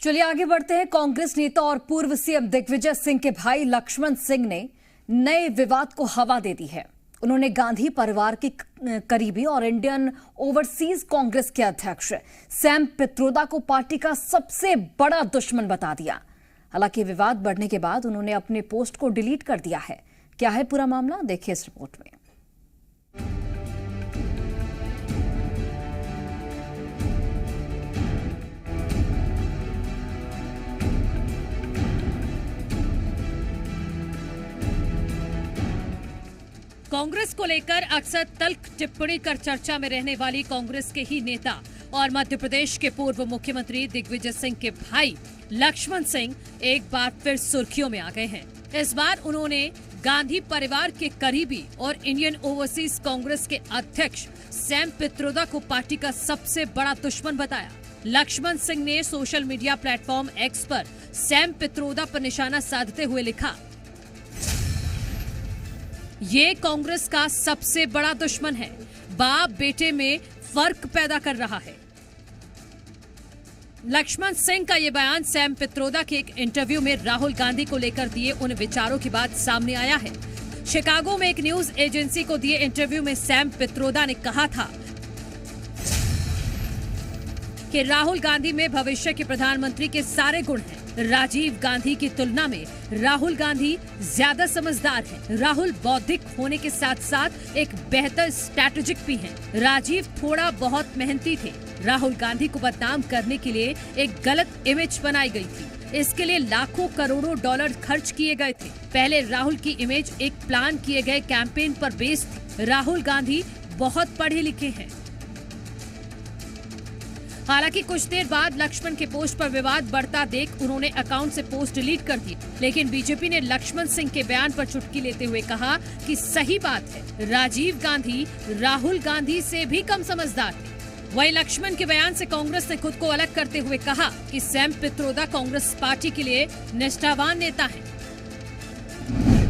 चलिए आगे बढ़ते हैं। कांग्रेस नेता और पूर्व सीएम दिग्विजय सिंह के भाई लक्ष्मण सिंह ने नए विवाद को हवा दे दी है। उन्होंने गांधी परिवार के करीबी और इंडियन ओवरसीज कांग्रेस के अध्यक्ष सैम पित्रोदा को पार्टी का सबसे बड़ा दुश्मन बता दिया। हालांकि विवाद बढ़ने के बाद उन्होंने अपने पोस्ट को डिलीट कर दिया है। क्या है पूरा मामला, देखिए इस रिपोर्ट में। कांग्रेस को लेकर अक्सर तल्ख टिप्पणी कर चर्चा में रहने वाली कांग्रेस के ही नेता और मध्य प्रदेश के पूर्व मुख्यमंत्री दिग्विजय सिंह के भाई लक्ष्मण सिंह एक बार फिर सुर्खियों में आ गए हैं। इस बार उन्होंने गांधी परिवार के करीबी और इंडियन ओवरसीज कांग्रेस के अध्यक्ष सैम पित्रोदा को पार्टी का सबसे बड़ा दुश्मन बताया। लक्ष्मण सिंह ने सोशल मीडिया प्लेटफॉर्म एक्स पर सैम पित्रोदा पर निशाना साधते हुए लिखा, ये कांग्रेस का सबसे बड़ा दुश्मन है, बाप बेटे में फर्क पैदा कर रहा है। लक्ष्मण सिंह का यह बयान सैम पित्रोदा के एक इंटरव्यू में राहुल गांधी को लेकर दिए उन विचारों के बाद सामने आया है। शिकागो में एक न्यूज एजेंसी को दिए इंटरव्यू में सैम पित्रोदा ने कहा था कि राहुल गांधी में भविष्य के प्रधानमंत्री के सारे गुण हैं। राजीव गांधी की तुलना में राहुल गांधी ज्यादा समझदार हैं। राहुल बौद्धिक होने के साथ साथ एक बेहतर स्ट्रैटेजिक भी हैं। राजीव थोड़ा बहुत मेहनती थे। राहुल गांधी को बदनाम करने के लिए एक गलत इमेज बनाई गई थी। इसके लिए लाखों करोड़ों डॉलर खर्च किए गए थे। पहले राहुल की इमेज एक प्लान किए गए कैंपेन पर बेस्ड थी। राहुल गांधी बहुत पढ़े लिखे हैं। हालांकि कुछ देर बाद लक्ष्मण के पोस्ट पर विवाद बढ़ता देख उन्होंने अकाउंट से पोस्ट डिलीट कर दी। लेकिन बीजेपी ने लक्ष्मण सिंह के बयान पर चुटकी लेते हुए कहा कि सही बात है, राजीव गांधी राहुल गांधी से भी कम समझदार थे। वहीं लक्ष्मण के बयान से कांग्रेस ने खुद को अलग करते हुए कहा कि सैम पित्रोदा कांग्रेस पार्टी के लिए निष्ठावान नेता है।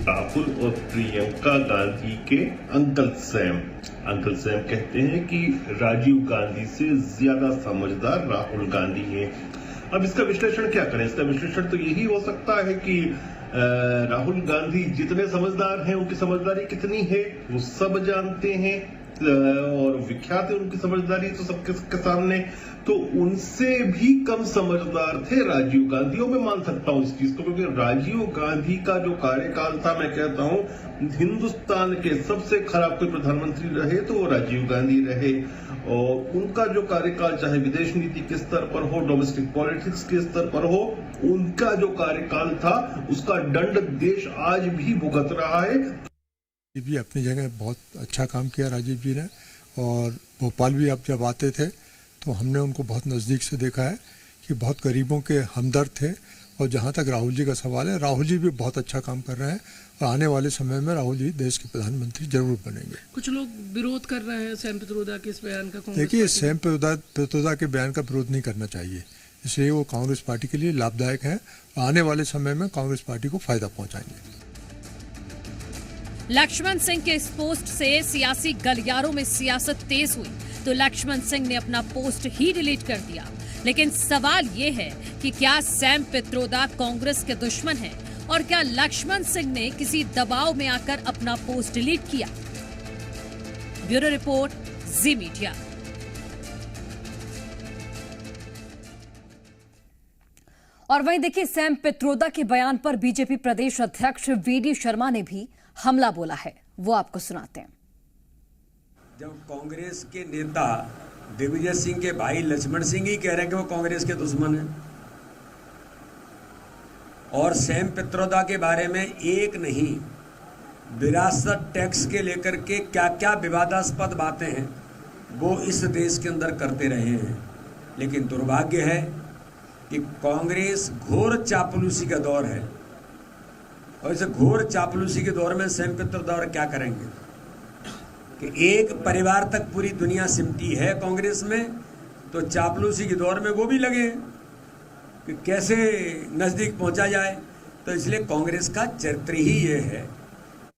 राहुल और प्रियंका गांधी के अंकल सैम कहते हैं कि राजीव गांधी से ज्यादा समझदार राहुल गांधी है। अब इसका विश्लेषण क्या करें? इसका विश्लेषण तो यही हो सकता है कि राहुल गांधी जितने समझदार हैं, उनकी समझदारी कितनी है वो सब जानते हैं और विख्यात है उनकी समझदारी तो सबके सामने। तो उनसे भी कम समझदार थे राजीव गांधी। और मैं मान सकता हूं इस चीज को, क्योंकि राजीव गांधी का जो कार्यकाल था, मैं कहता हूं हिंदुस्तान के सबसे खराब कोई प्रधानमंत्री रहे तो वो राजीव गांधी रहे। और उनका जो कार्यकाल चाहे विदेश नीति के स्तर पर हो, डोमेस्टिक पॉलिटिक्स के स्तर पर हो, उनका जो कार्यकाल था उसका दंड देश आज भी भुगत रहा है। भी अपनी जगह बहुत अच्छा काम किया राजीव जी ने। और भोपाल भी आप जब आते थे तो हमने उनको बहुत नज़दीक से देखा है कि बहुत गरीबों के हमदर्द थे। और जहाँ तक राहुल जी का सवाल है, राहुल जी भी बहुत अच्छा काम कर रहे हैं और आने वाले समय में राहुल जी देश के प्रधानमंत्री जरूर बनेंगे। कुछ लोग विरोध कर रहे हैं सैम पित्रोदा के इस बयान का। देखिए, सैम पित्रोदा के बयान का विरोध नहीं करना चाहिए, इसलिए वो कांग्रेस पार्टी के लिए लाभदायक है और आने वाले समय में कांग्रेस पार्टी को फायदा पहुँचाएंगे। लक्ष्मण सिंह के इस पोस्ट से सियासी गलियारों में सियासत तेज हुई तो लक्ष्मण सिंह ने अपना पोस्ट ही डिलीट कर दिया। लेकिन सवाल ये है कि क्या सैम पित्रोदा कांग्रेस के दुश्मन हैं और क्या लक्ष्मण सिंह ने किसी दबाव में आकर अपना पोस्ट डिलीट किया? ब्यूरो रिपोर्ट, जी मीडिया। और वहीं देखिए, सैम पित्रोदा के बयान पर बीजेपी प्रदेश अध्यक्ष वीडी शर्मा ने भी हमला बोला है, वो आपको सुनाते हैं। जब कांग्रेस के नेता दिग्विजय सिंह के भाई लक्ष्मण सिंह ही कह रहे हैं कि वो कांग्रेस के दुश्मन हैं, और सैम पित्रोदा के बारे में एक नहीं, विरासत टैक्स के लेकर के क्या क्या विवादास्पद बातें हैं वो इस देश के अंदर करते रहे हैं। लेकिन दुर्भाग्य है कि कांग्रेस घोर चापलूसी का दौर है, और इस घोर चापलूसी के दौर में सैम पित्रोदा क्या करेंगे कि एक परिवार तक पूरी दुनिया सिमटी है कांग्रेस में, तो चापलूसी के दौर में वो भी लगे कि कैसे नजदीक पहुंचा जाए। तो इसलिए कांग्रेस का चरित्र ही ये है